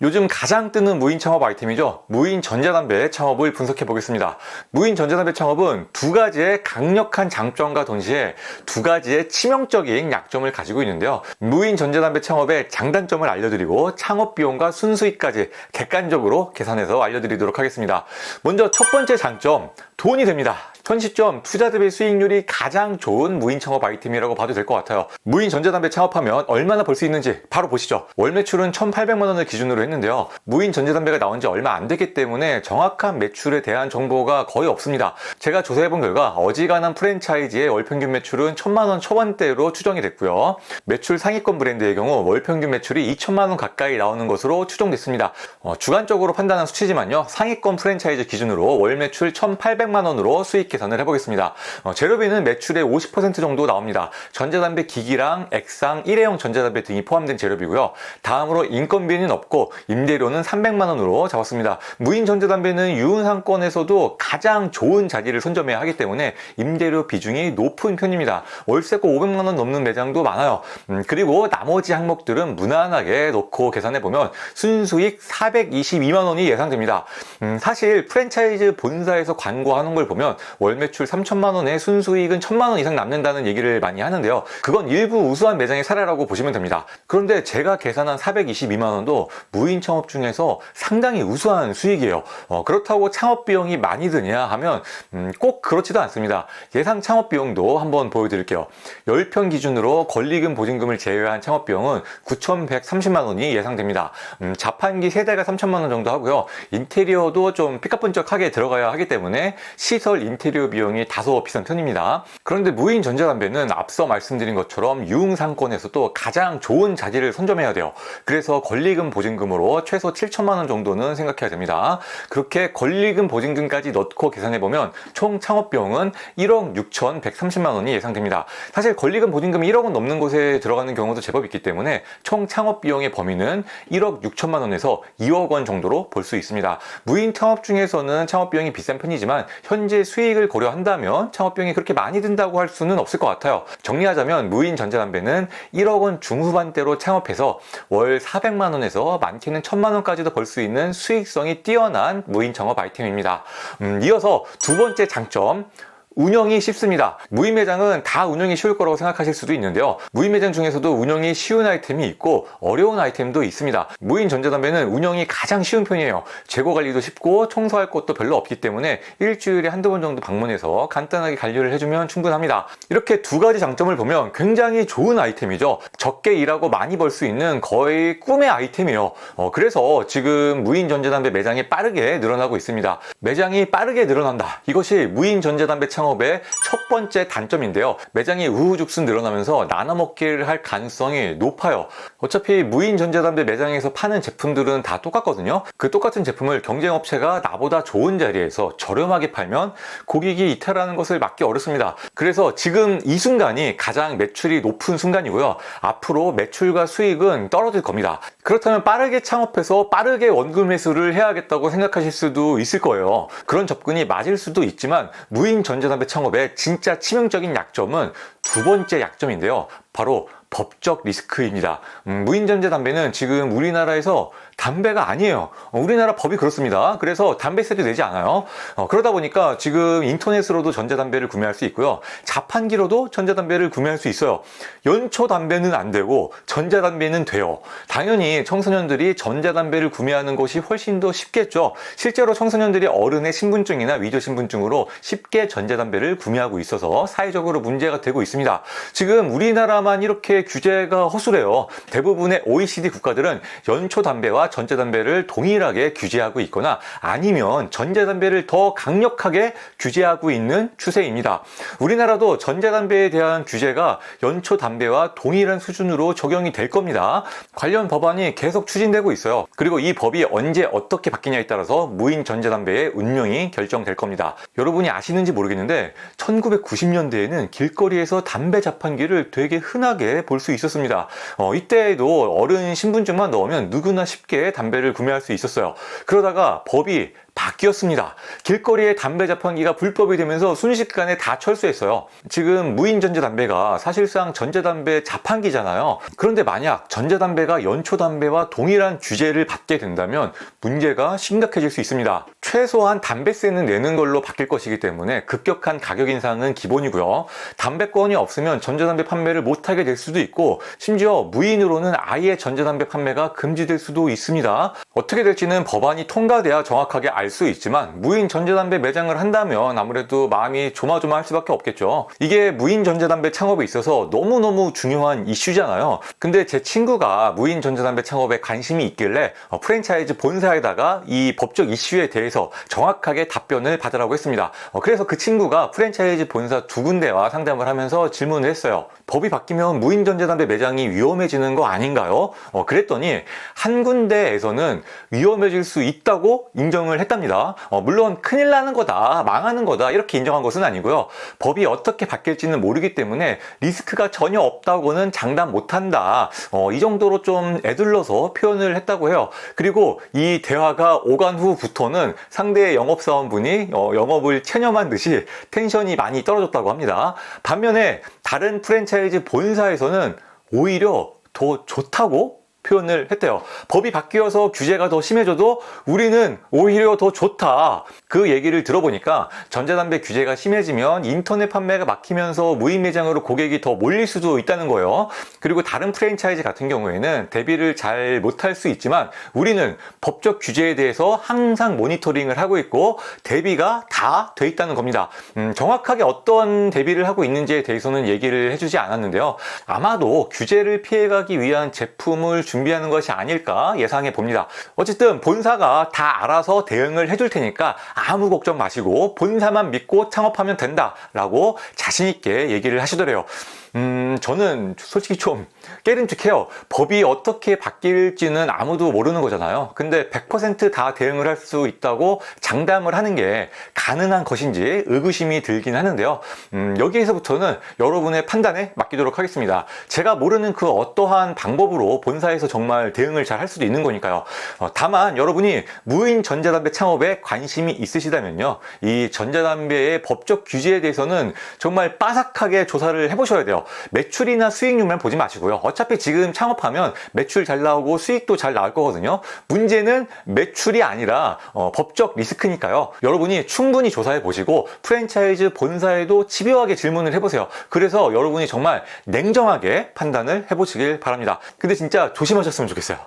요즘 가장 뜨는 무인 창업 아이템이죠. 무인 전자담배 창업을 분석해 보겠습니다. 무인 전자담배 창업은 두 가지의 강력한 장점과 동시에 두 가지의 치명적인 약점을 가지고 있는데요. 무인 전자담배 창업의 장단점을 알려드리고 창업 비용과 순수익까지 객관적으로 계산해서 알려드리도록 하겠습니다. 먼저 첫 번째 장점, 돈이 됩니다. 현 시점 투자 대비 수익률이 가장 좋은 무인 창업 아이템이라고 봐도 될 것 같아요. 무인 전자담배 창업하면 얼마나 벌 수 있는지 바로 보시죠. 월 매출은 1,800만 원을 기준으로 했는데요. 무인 전자담배가 나온 지 얼마 안 됐기 때문에 정확한 매출에 대한 정보가 거의 없습니다. 제가 조사해본 결과 어지간한 프랜차이즈의 월 평균 매출은 1,000만 원 초반대로 추정이 됐고요. 매출 상위권 브랜드의 경우 월 평균 매출이 2,000만 원 가까이 나오는 것으로 추정됐습니다. 주관적으로 판단한 수치지만요. 상위권 프랜차이즈 기준으로 월 매출 1,800만 원으로 수익 계산을 해보겠습니다. 재료비는 매출의 50% 정도 나옵니다. 전자담배 기기랑 액상, 일회용 전자담배 등이 포함된 재료비고요. 다음으로 인건비는 없고 임대료는 300만 원으로 잡았습니다. 무인 전자담배는 유흥상권에서도 가장 좋은 자리를 선점해야 하기 때문에 임대료 비중이 높은 편입니다. 월세가 500만 원 넘는 매장도 많아요. 그리고 나머지 항목들은 무난하게 놓고 계산해보면 순수익 422만 원이 예상됩니다. 사실 프랜차이즈 본사에서 광고하는 걸 보면 월 매출 3천만 원에 순수익은 1,000만 원 이상 남는다는 얘기를 많이 하는데요. 그건 일부 우수한 매장의 사례라고 보시면 됩니다. 그런데 제가 계산한 422만 원도 무인 창업 중에서 상당히 우수한 수익이에요. 그렇다고 창업 비용이 많이 드냐 하면 꼭 그렇지도 않습니다. 예상 창업 비용도 한번 보여드릴게요. 10평 기준으로 권리금 보증금을 제외한 창업 비용은 9,130만 원이 예상됩니다. 자판기 세대가 3천만 원 정도 하고요. 인테리어도 좀 삐까뻔쩍하게 들어가야 하기 때문에 시설 인테리어 비용이 다소 비싼 편입니다. 그런데 무인 전자담배는 앞서 말씀드린 것처럼 유흥상권에서도 가장 좋은 자리를 선점해야 돼요. 그래서 권리금 보증금으로 최소 7천만 원 정도는 생각해야 됩니다. 그렇게 권리금 보증금까지 넣고 계산해보면 총 창업비용은 1억 6,130만 원이 예상됩니다. 사실 권리금 보증금이 1억 원 넘는 곳에 들어가는 경우도 제법 있기 때문에 총 창업비용의 범위는 1억 6천만 원에서 2억 원 정도로 볼 수 있습니다. 무인 창업 중에서는 창업비용이 비싼 편이지만 현재 수익을 고려한다면 창업비용이 그렇게 많이 든다고 할 수는 없을 것 같아요. 정리하자면 무인 전자담배는 1억 원 중후반대로 창업해서 월 400만 원에서 많게는 1,000만 원까지도 벌 수 있는 수익성이 뛰어난 무인 창업 아이템입니다. 이어서 두 번째 장점, 운영이 쉽습니다. 무인 매장은 다 운영이 쉬울 거라고 생각하실 수도 있는데요. 무인 매장 중에서도 운영이 쉬운 아이템이 있고 어려운 아이템도 있습니다. 무인 전자담배는 운영이 가장 쉬운 편이에요. 재고 관리도 쉽고 청소할 것도 별로 없기 때문에 일주일에 한두 번 정도 방문해서 간단하게 관리를 해주면 충분합니다. 이렇게 두 가지 장점을 보면 굉장히 좋은 아이템이죠. 적게 일하고 많이 벌 수 있는 거의 꿈의 아이템이에요. 그래서 지금 무인 전자담배 매장이 빠르게 늘어나고 있습니다. 매장이 빠르게 늘어난다. 이것이 무인 전자담배 창업의 첫 번째 단점인데요. 매장이 우후죽순 늘어나면서 나눠먹기를 할 가능성이 높아요. 어차피 무인 전자담배 매장에서 파는 제품들은 다 똑같거든요. 그 똑같은 제품을 경쟁업체가 나보다 좋은 자리에서 저렴하게 팔면 고객이 이탈하는 것을 막기 어렵습니다. 그래서 지금 이 순간이 가장 매출이 높은 순간이고요. 앞으로 매출과 수익은 떨어질 겁니다. 그렇다면 빠르게 창업해서 빠르게 원금 회수를 해야겠다고 생각하실 수도 있을 거예요. 그런 접근이 맞을 수도 있지만 무인 전자담배 창업의 진짜 치명적인 약점은 두 번째 약점인데요. 바로 법적 리스크입니다. 무인 전자담배는 지금 우리나라에서 담배가 아니에요. 우리나라 법이 그렇습니다. 그래서 담배세도 내지 않아요. 그러다 보니까 지금 인터넷으로도 전자담배를 구매할 수 있고요. 자판기로도 전자담배를 구매할 수 있어요. 연초 담배는 안 되고 전자담배는 돼요. 당연히 청소년들이 전자담배를 구매하는 것이 훨씬 더 쉽겠죠. 실제로 청소년들이 어른의 신분증이나 위조 신분증으로 쉽게 전자담배를 구매하고 있어서 사회적으로 문제가 되고 있습니다. 지금 우리나라만 이렇게 규제가 허술해요. 대부분의 OECD 국가들은 연초 담배와 전자담배를 동일하게 규제하고 있거나 아니면 전자담배를 더 강력하게 규제하고 있는 추세입니다. 우리나라도 전자담배에 대한 규제가 연초 담배와 동일한 수준으로 적용이 될 겁니다. 관련 법안이 계속 추진되고 있어요. 그리고 이 법이 언제 어떻게 바뀌냐에 따라서 무인 전자담배의 운명이 결정될 겁니다. 여러분이 아시는지 모르겠는데 1990년대에는 길거리에서 담배 자판기를 되게 흔하게 볼 수 있었습니다. 이때에도 어른 신분증만 넣으면 누구나 쉽게 담배를 구매할 수 있었어요. 그러다가 법이 바뀌었습니다. 길거리에 담배 자판기가 불법이 되면서 순식간에 다 철수했어요. 지금 무인 전자담배가 사실상 전자담배 자판기잖아요. 그런데 만약 전자담배가 연초담배와 동일한 규제를 받게 된다면 문제가 심각해질 수 있습니다. 최소한 담배세는 내는 걸로 바뀔 것이기 때문에 급격한 가격 인상은 기본이고요. 담배권이 없으면 전자담배 판매를 못하게 될 수도 있고, 심지어 무인으로는 아예 전자담배 판매가 금지될 수도 있습니다. 어떻게 될지는 법안이 통과돼야 정확하게 알 수 있지만, 무인 전자담배 매장을 한다면 아무래도 마음이 조마조마할 수밖에 없겠죠. 이게 무인 전자담배 창업에 있어서 너무너무 중요한 이슈잖아요. 근데 제 친구가 무인 전자담배 창업에 관심이 있길래 프랜차이즈 본사에다가 이 법적 이슈에 대해서 정확하게 답변을 받으라고 했습니다. 그래서 그 친구가 프랜차이즈 본사 두 군데와 상담을 하면서 질문을 했어요. 법이 바뀌면 무인 전자담배 매장이 위험해지는 거 아닌가요? 그랬더니 한 군데에서는 위험해질 수 있다고 인정을 했답니다. 물론 큰일 나는 거다, 망하는 거다 이렇게 인정한 것은 아니고요. 법이 어떻게 바뀔지는 모르기 때문에 리스크가 전혀 없다고는 장담 못한다, 이 정도로 좀 애둘러서 표현을 했다고 해요. 그리고 이 대화가 오간 후부터는 상대의 영업사원분이 영업을 체념한 듯이 텐션이 많이 떨어졌다고 합니다. 반면에 다른 프랜차이즈 본사에서는 오히려 더 좋다고 표현을 했대요. 법이 바뀌어서 규제가 더 심해져도 우리는 오히려 더 좋다. 그 얘기를 들어보니까 전자담배 규제가 심해지면 인터넷 판매가 막히면서 무인 매장으로 고객이 더 몰릴 수도 있다는 거예요. 그리고 다른 프랜차이즈 같은 경우에는 대비를 잘 못할 수 있지만 우리는 법적 규제에 대해서 항상 모니터링을 하고 있고 대비가 다 돼 있다는 겁니다. 정확하게 어떤 대비를 하고 있는지에 대해서는 얘기를 해주지 않았는데요. 아마도 규제를 피해가기 위한 제품을 준비하는 것이 아닐까 예상해 봅니다. 어쨌든 본사가 다 알아서 대응을 해줄 테니까 아무 걱정 마시고 본사만 믿고 창업하면 된다라고 자신 있게 얘기를 하시더래요. 저는 솔직히 좀 깨름직해요. 법이 어떻게 바뀔지는 아무도 모르는 거잖아요. 근데 100% 다 대응을 할 수 있다고 장담을 하는 게 가능한 것인지 의구심이 들긴 하는데요. 여기에서부터는 여러분의 판단에 맡기도록 하겠습니다. 제가 모르는 그 어떠한 방법으로 본사에서 정말 대응을 잘 할 수도 있는 거니까요. 다만 여러분이 무인 전자담배 창업에 관심이 있으시다면요, 이 전자담배의 법적 규제에 대해서는 정말 빠삭하게 조사를 해보셔야 돼요. 매출이나 수익률만 보지 마시고요. 어차피 지금 창업하면 매출 잘 나오고 수익도 잘 나올 거거든요. 문제는 매출이 아니라 법적 리스크니까요. 여러분이 충분히 조사해 보시고 프랜차이즈 본사에도 집요하게 질문을 해보세요. 그래서 여러분이 정말 냉정하게 판단을 해보시길 바랍니다. 근데 진짜 조심하셨으면 좋겠어요.